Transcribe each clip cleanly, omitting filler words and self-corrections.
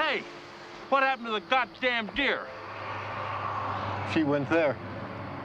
Hey, what happened to the goddamn deer? She went there.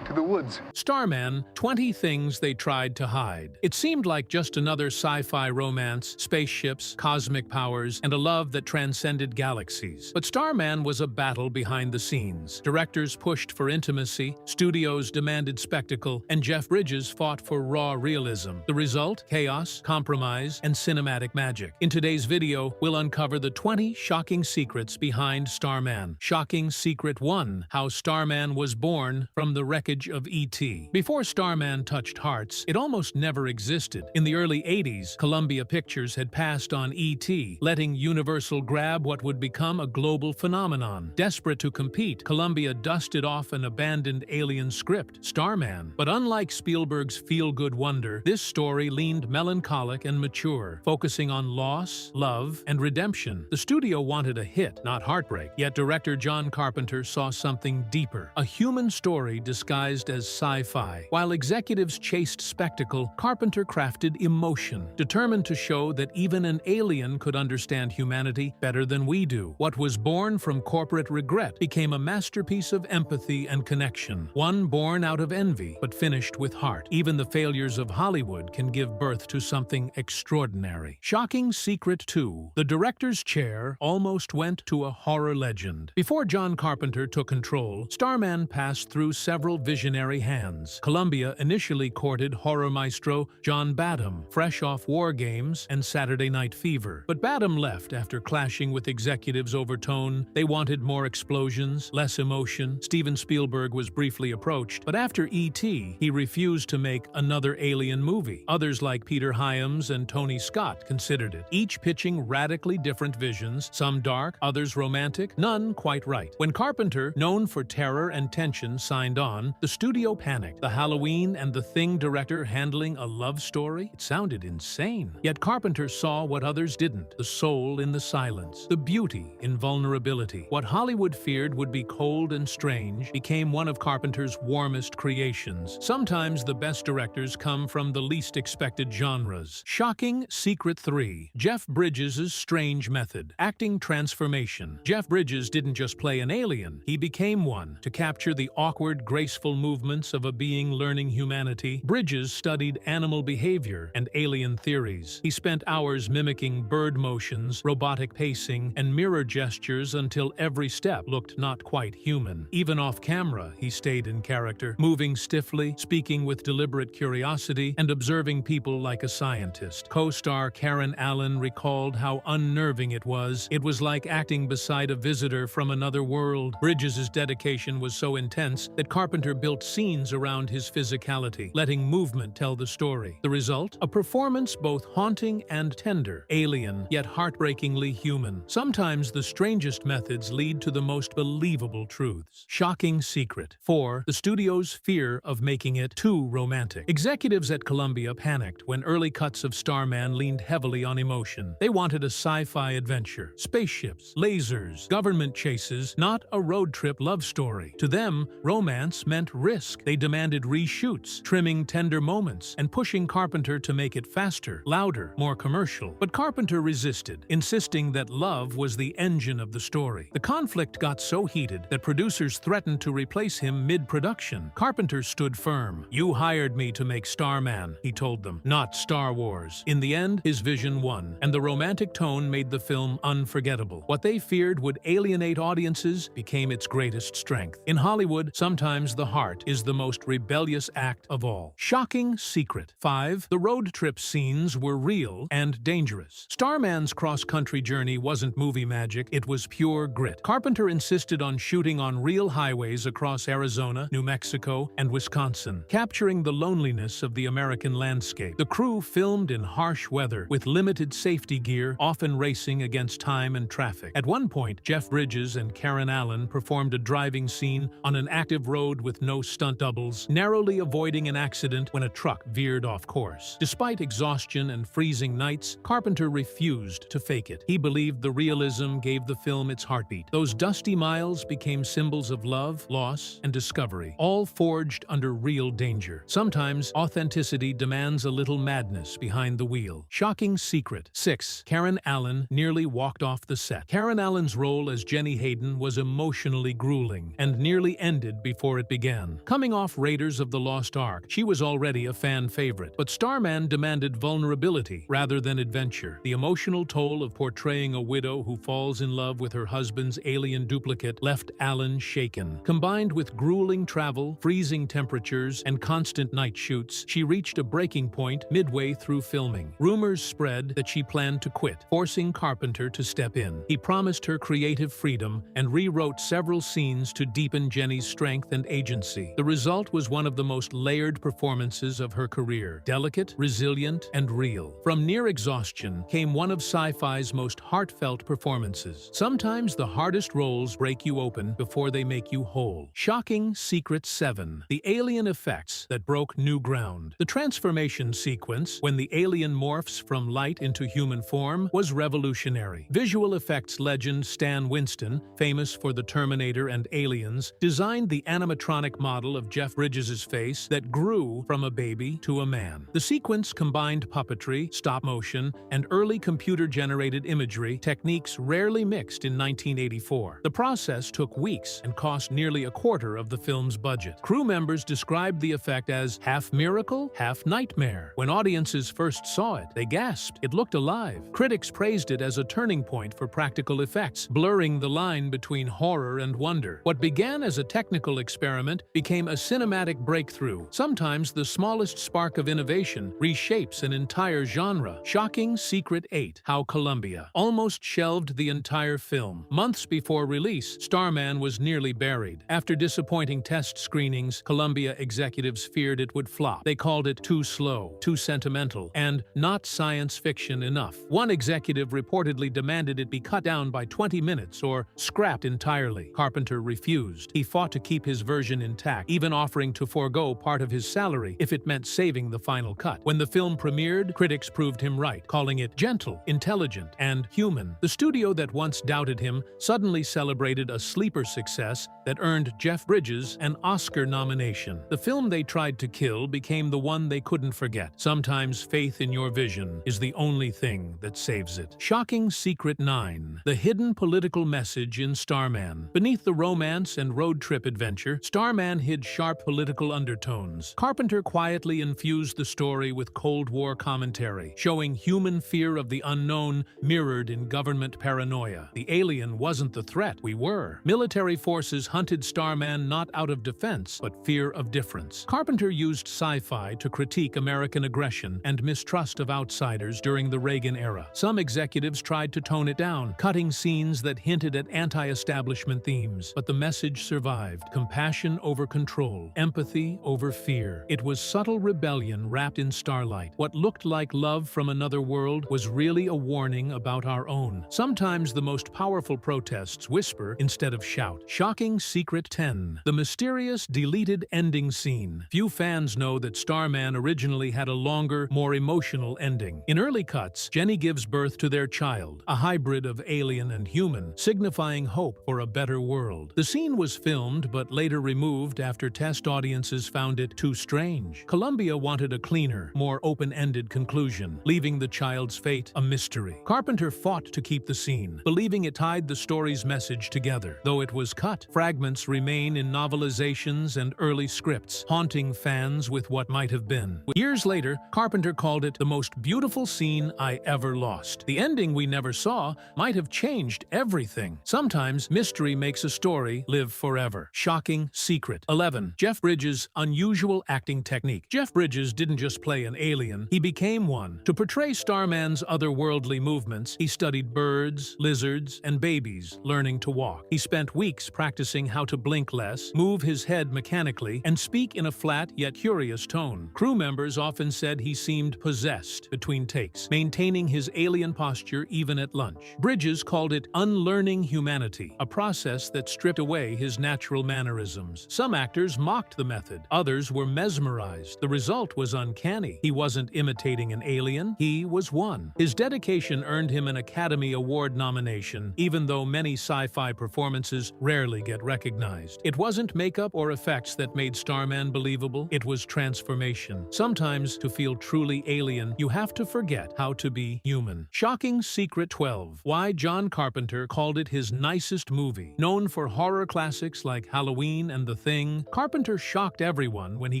To the woods. Starman, 20 Things They Tried to Hide. It seemed like just another sci-fi romance, spaceships, cosmic powers, and a love that transcended galaxies. But Starman was a battle behind the scenes. Directors pushed for intimacy, studios demanded spectacle, and Jeff Bridges fought for raw realism. The result? Chaos, compromise, and cinematic magic. In today's video, we'll uncover the 20 shocking secrets behind Starman. Shocking Secret 1: How Starman was born from the wreckage of E.T. Before Starman touched hearts, it almost never existed. In the early 80s, Columbia Pictures had passed on E.T., letting Universal grab what would become a global phenomenon. Desperate to compete, Columbia dusted off an abandoned alien script, Starman. But unlike Spielberg's feel-good wonder, this story leaned melancholic and mature, focusing on loss, love, and redemption. The studio wanted a hit, not heartbreak, yet director John Carpenter saw something deeper, a human story disguised as sci-fi. While executives chased spectacle, Carpenter crafted emotion, determined to show that even an alien could understand humanity better than we do. What was born from corporate regret became a masterpiece of empathy and connection, one born out of envy but finished with heart. Even the failures of Hollywood can give birth to something extraordinary. Shocking Secret 2: The director's chair almost went to a horror legend. Before John Carpenter took control, Starman passed through several visionary hands. Columbia initially courted horror maestro John Badham, fresh off War Games and Saturday Night Fever. But Badham left after clashing with executives over tone. They wanted more explosions, less emotion. Steven Spielberg was briefly approached, but after E.T., he refused to make another alien movie. Others like Peter Hyams and Tony Scott considered it, each pitching radically different visions, some dark, others romantic, none quite right. When Carpenter, known for terror and tension, signed on, the studio panicked. The Halloween and The Thing director handling a love story? It sounded insane. Yet Carpenter saw what others didn't: the soul in the silence, the beauty in vulnerability. What Hollywood feared would be cold and strange became one of Carpenter's warmest creations. Sometimes the best directors come from the least expected genres. Shocking Secret 3: Jeff Bridges' strange method. Acting transformation. Jeff Bridges didn't just play an alien, he became one. To capture the awkward, graceful movements of a being learning humanity, Bridges studied animal behavior and alien theories. He spent hours mimicking bird motions, robotic pacing, and mirror gestures until every step looked not quite human. Even off camera, he stayed in character, moving stiffly, speaking with deliberate curiosity, and observing people like a scientist. Co-star Karen Allen recalled how unnerving it was. It was like acting beside a visitor from another world. Bridges' dedication was so intense that Carpenter built scenes around his physicality, letting movement tell the story. The result? A performance both haunting and tender, alien, yet heartbreakingly human. Sometimes the strangest methods lead to the most believable truths. Shocking Secret 4: The studio's fear of making it too romantic. Executives at Columbia panicked when early cuts of Starman leaned heavily on emotion. They wanted a sci-fi adventure, spaceships, lasers, government chases, not a road trip love story. To them, romance meant risk. They demanded reshoots, trimming tender moments, and pushing Carpenter to make it faster, louder, more commercial. But Carpenter resisted, insisting that love was the engine of the story. The conflict got so heated that producers threatened to replace him mid-production. Carpenter stood firm. "You hired me to make Starman," he told them, "not Star Wars." In the end, his vision won, and the romantic tone made the film unforgettable. What they feared would alienate audiences became its greatest strength. In Hollywood, sometimes the heart is the most rebellious act of all. Shocking Secret 5: The road trip scenes were real and dangerous. Starman's cross-country journey wasn't movie magic, it was pure grit. Carpenter insisted on shooting on real highways across Arizona, New Mexico, and Wisconsin, capturing the loneliness of the American landscape. The crew filmed in harsh weather, with limited safety gear, often racing against time and traffic. At one point, Jeff Bridges and Karen Allen performed a driving scene on an active road with no stunt doubles, narrowly avoiding an accident when a truck veered off course. Despite exhaustion and freezing nights, Carpenter refused to fake it. He believed the realism gave the film its heartbeat. Those dusty miles became symbols of love, loss, and discovery, all forged under real danger. Sometimes authenticity demands a little madness behind the wheel. Shocking secret. 6. Karen Allen nearly walked off the set. Karen Allen's role as Jenny Hayden was emotionally grueling and nearly ended before it began. Coming off Raiders of the Lost Ark, she was already a fan favorite, but Starman demanded vulnerability rather than adventure. The emotional toll of portraying a widow who falls in love with her husband's alien duplicate left Allen shaken. Combined with grueling travel, freezing temperatures, and constant night shoots, she reached a breaking point midway through filming. Rumors spread that she planned to quit, forcing Carpenter to step in. He promised her creative freedom and rewrote several scenes to deepen Jenny's strength and agency. The result was one of the most layered performances of her career, delicate, resilient, and real. From near exhaustion came one of sci-fi's most heartfelt performances. Sometimes the hardest roles break you open before they make you whole. Shocking secret. 7. The alien effects that broke new ground. The transformation sequence, when the alien morphs from light into human form, was revolutionary. Visual effects legend Stan Winston, famous for The Terminator and Aliens, designed the animatronic model of Jeff Bridges' face that grew from a baby to a man. The sequence combined puppetry, stop motion, and early computer-generated imagery, techniques rarely mixed in 1984. The process took weeks and cost nearly a quarter of the film's budget. Crew members described the effect as half miracle, half nightmare. When audiences first saw it, they gasped. It looked alive. Critics praised it as a turning point for practical effects, blurring the line between horror and wonder. What began as a technical experiment became a cinematic breakthrough. Sometimes the smallest spark of innovation reshapes an entire genre. Shocking secret. 8. How Columbia almost shelved the entire film. Months before release, Starman was nearly buried. After disappointing test screenings, Columbia executives feared it would flop. They called it too slow, too sentimental, and not science fiction enough. One executive reportedly demanded it be cut down by 20 minutes or scrapped entirely. Carpenter refused. He fought to keep his version intact, even offering to forego part of his salary if it meant saving the final cut. When the film premiered, critics proved him right, calling it gentle, intelligent, and human. The studio that once doubted him suddenly celebrated a sleeper success that earned Jeff Bridges an Oscar nomination. The film they tried to kill became the one they couldn't forget. Sometimes faith in your vision is the only thing that saves it. Shocking secret. 9. The hidden political message in Starman. Beneath the romance and road trip adventure, Starman hid sharp political undertones. Carpenter quietly infused the story with Cold War commentary, showing human fear of the unknown mirrored in government paranoia. The alien wasn't the threat, we were. Military forces hunted Starman not out of defense, but fear of difference. Carpenter used sci-fi to critique American aggression and mistrust of outsiders during the Reagan era. Some executives tried to tone it down, cutting scenes that hinted at anti-establishment themes. But the message survived. Compassion over control, empathy over fear. It was subtle rebellion wrapped in starlight. What looked like love from another world was really a warning about our own. Sometimes the most powerful protests whisper instead of shout. Shocking secret. 10. The mysterious deleted ending scene. Few fans know that Starman originally had a longer, more emotional ending. In early cuts, Jenny gives birth to their child, a hybrid of alien and human, signifying hope for a better world. The scene was filmed but later removed after test audiences found it too strange. Columbia wanted a cleaner, more open-ended conclusion, leaving the child's fate a mystery. Carpenter fought to keep the scene, believing it tied the story's message together. Though it was cut, fragments remain in novelizations and early scripts, haunting fans with what might have been. Years later, Carpenter called it the most beautiful scene I ever lost. The ending we never saw might have changed everything. Sometimes mystery makes a story live forever. Shocking secret. 11. Jeff Bridges' unusual acting technique. Jeff Bridges didn't just play an alien, he became one. To portray Starman's otherworldly movements, he studied birds, lizards, and babies learning to walk. He spent weeks practicing how to blink less, move his head mechanically, and speak in a flat yet curious tone. Crew members often said he seemed possessed between takes, maintaining his alien posture even at lunch. Bridges called it unlearning humanity, a process that stripped away his natural mannerisms. Some actors mocked the method. Others were mesmerized. The result was uncanny. He wasn't imitating an alien. He was one. His dedication earned him an Academy Award nomination, even though many sci-fi performances rarely get recognized. It wasn't makeup or effects that made Starman believable. It was transformation. Sometimes, to feel truly alien, you have to forget how to be human. Shocking Secret 12. Why John Carpenter called it his nicest movie. Known for horror classics like Halloween and The Thing, Carpenter shocked everyone when he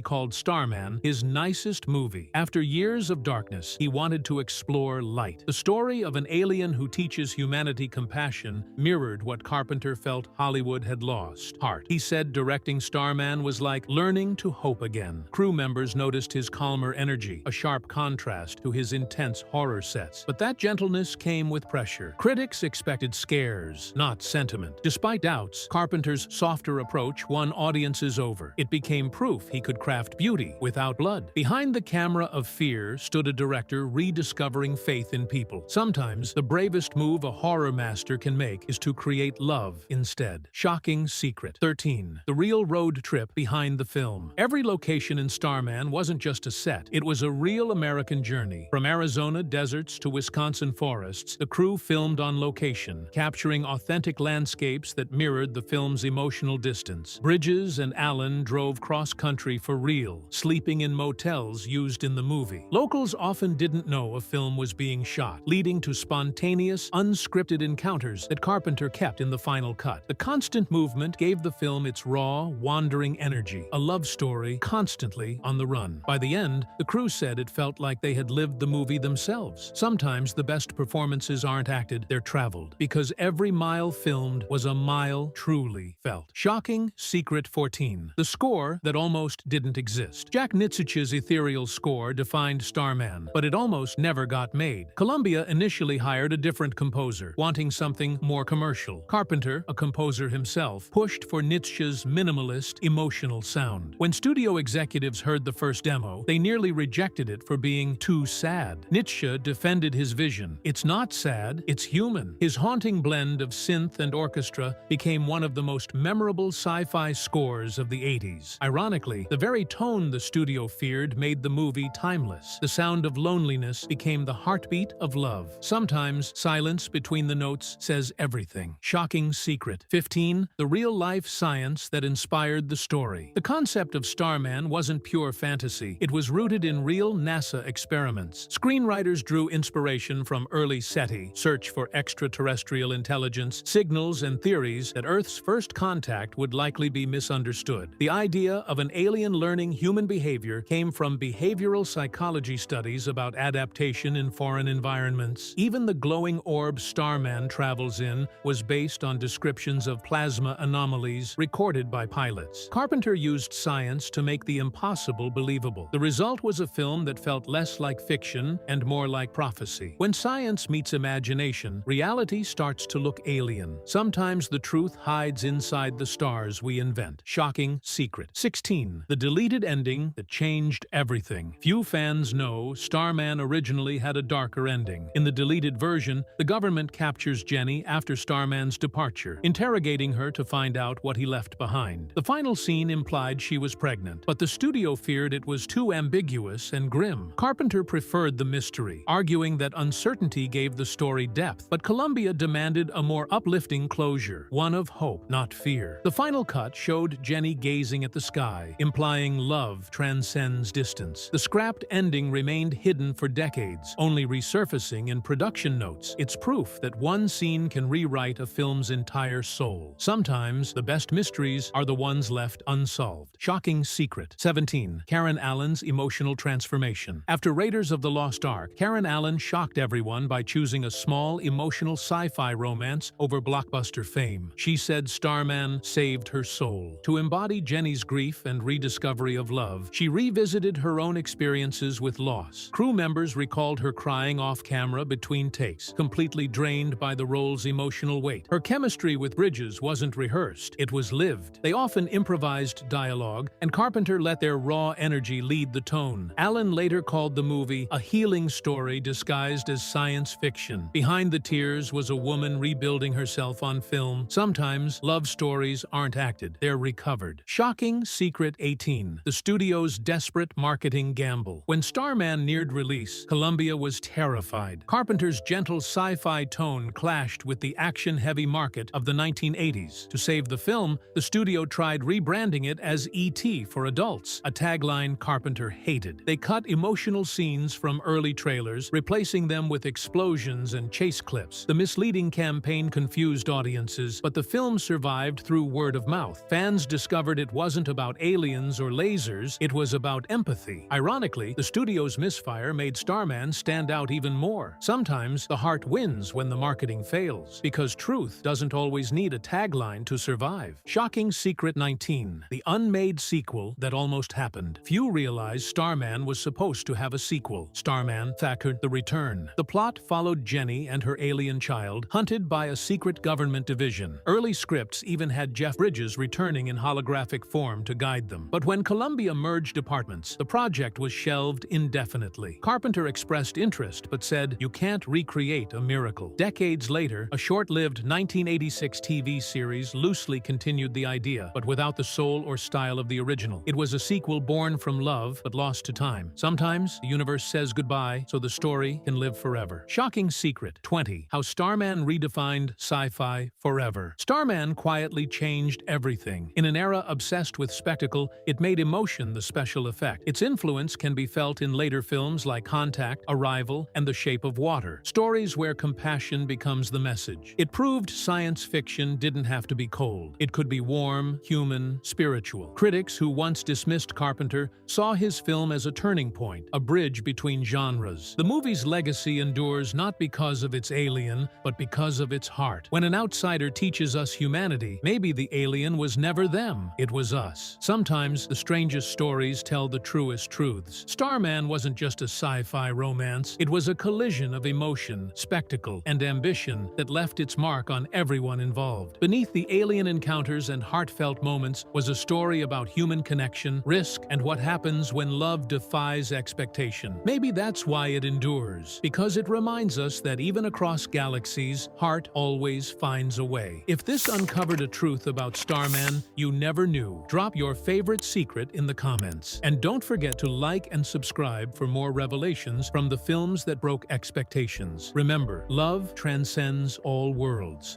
called Starman his nicest movie. After years of darkness, he wanted to explore light. The story of an alien who teaches humanity compassion mirrored what Carpenter felt Hollywood had lost: heart. He said directing Starman was like learning to hope again. Crew members noticed his calmer energy, a sharp contrast to his intense horror sets. But that gentleness came with pressure. Critics expected scares, not sentiment. Despite doubts, Carpenter's softer approach won audiences over. It became proof he could craft beauty without blood. Behind the camera of fear stood a director rediscovering faith in people. Sometimes, the bravest move a horror master can make is to create love instead. Shocking Secret 13. The real road trip behind the film. Every location in Starman wasn't just a set. It was a real American journey. From Arizona deserts to Wisconsin forests, the crew filmed on location, capturing authentic landscapes that mirrored the film's emotional distance. Bridges and Allen drove cross-country for real, sleeping in motels used in the movie. Locals often didn't know a film was being shot, leading to spontaneous, unscripted encounters that Carpenter kept in the final cut. The constant movement gave the film its raw, wandering energy, a love story constantly on the run. By the end, the crew said it felt like they had lived the movie themselves. Sometimes the best performances aren't acted, they're traveled, because every mile filmed was a mile truly felt. Shocking Secret 14. The score that almost didn't exist. Jack Nitzsche's ethereal score defined Starman, but it almost never got made. Columbia initially hired a different composer, wanting something more commercial. Carpenter, a composer himself, pushed for Nitzsche's minimalist, emotional sound. When studio executives heard the first demo, they nearly rejected it for being too sad. Nietzsche defended his vision. It's not sad, it's human. His haunting blend of synth and orchestra became one of the most memorable sci-fi scores of the 80s. Ironically, the very tone the studio feared made the movie timeless. The sound of loneliness became the heartbeat of love. Sometimes, silence between the notes says everything. Shocking Secret 15. The real-life science that inspired the story. The concept of Starman wasn't pure fantasy. It was rooted in real NASA experiments. Screenwriters drew inspiration from early SETI, search for extraterrestrial intelligence, signals and theories that Earth's first contact would likely be misunderstood. The idea of an alien learning human behavior came from behavioral psychology studies about adaptation in foreign environments. Even the glowing orb Starman travels in was based on descriptions of plasma anomalies recorded by pilots. Carpenter used science to make the impossible believable. The result was a film that felt less like fiction and more like prophecy. When science meets imagination, reality starts to look alien. Sometimes the truth hides inside the stars we invent. Shocking Secret 16. The deleted ending that changed everything. Few fans know Starman originally had a darker ending. In the deleted version, the government captures Jenny after Starman's departure, interrogating her to find out what he left behind. The final scene implied she was pregnant, but the studio feared it was too ambiguous and grim. Carpenter preferred the mystery, arguing that uncertainty gave the story depth, but Columbia demanded a more uplifting closure, one of hope, not fear. The final cut showed Jenny gazing at the sky, implying love transcends distance. The scrapped ending remained hidden for decades, only resurfacing in production notes. It's proof that one scene can rewrite a film's entire soul. Sometimes, the best mysteries are the ones left unsolved. Shocking Secret 17. Karen Allen's emotional transformation. After Raiders of the Lost Ark, Karen Allen shocked everyone by choosing a small, emotional sci-fi romance over blockbuster fame. She said Starman saved her soul. To embody Jenny's grief and rediscovery of love, she revisited her own experiences with loss. Crew members recalled her crying off-camera between takes, completely drained by the role's emotional weight. Her chemistry with Bridges wasn't rehearsed, it was lived. They often improvised dialogue, and Carpenter let their raw energy lead the tone. Allen later called the movie a healing story disguised as science fiction. Behind the tears was a woman rebuilding herself on film. Sometimes, love stories aren't acted, they're recovered. Shocking Secret 18, the studio's desperate marketing gamble. When Starman neared release, Columbia was terrified. Carpenter's gentle sci-fi tone clashed with the action-heavy market of the 1980s. To save the film, the studio tried rebranding it as E.T. for adults, a tagline Carpenter hated. They cut emotional scenes from early trailers, replacing them with explosions and chase clips. The misleading campaign confused audiences, but the film survived through word of mouth. Fans discovered it wasn't about aliens or lasers, it was about empathy. Ironically, the studio's misfire made Starman stand out even more. Sometimes the heart wins when the marketing fails, because truth doesn't always need a tagline to survive. Shocking Secret 19, the unmade sequel that almost happened. Few realized Starman was supposed to have a sequel, Starman: The Return. The plot followed Jenny and her alien child, hunted by a secret government division. Early scripts even had Jeff Bridges returning in holographic form to guide them. But when Columbia merged departments, the project was shelved indefinitely. Carpenter expressed interest, but said, "You can't recreate a miracle." Decades later, a short-lived 1986 TV series loosely continued the idea, but without the soul or style of the original. It was a sequel born from love, but lost to time. Sometimes the universe says goodbye, so the story can live forever. Shocking Secret 20, how Starman redefined sci-fi forever. Starman quietly changed everything. In an era obsessed with spectacle, it made emotion the special effect. Its influence can be felt in later films like Contact, Arrival, and The Shape of Water. Stories where compassion becomes the message. It proved science fiction didn't have to be cold. It could be warm, human, spiritual. Critics who once dismissed Carpenter saw his film as a turning point, a bridge between genres. The movie's legacy endures not because of its alien, but because of its heart. When an outsider teaches us humanity, maybe the alien was never them, it was us. Sometimes the strangest stories tell the truest truths. Starman wasn't just a sci-fi romance, it was a collision of emotion, spectacle, and ambition that left its mark on everyone involved. Beneath the alien encounters and heartfelt moments was a story about human connection, risk, and what happens when love defies expectation. Maybe that's why it endures, because it reminds us that even across galaxies, heart always finds a way. If this uncovered a truth about Starman you never knew, drop your favorite secret in the comments. And don't forget to like and subscribe for more revelations from the films that broke expectations. Remember, love transcends all worlds.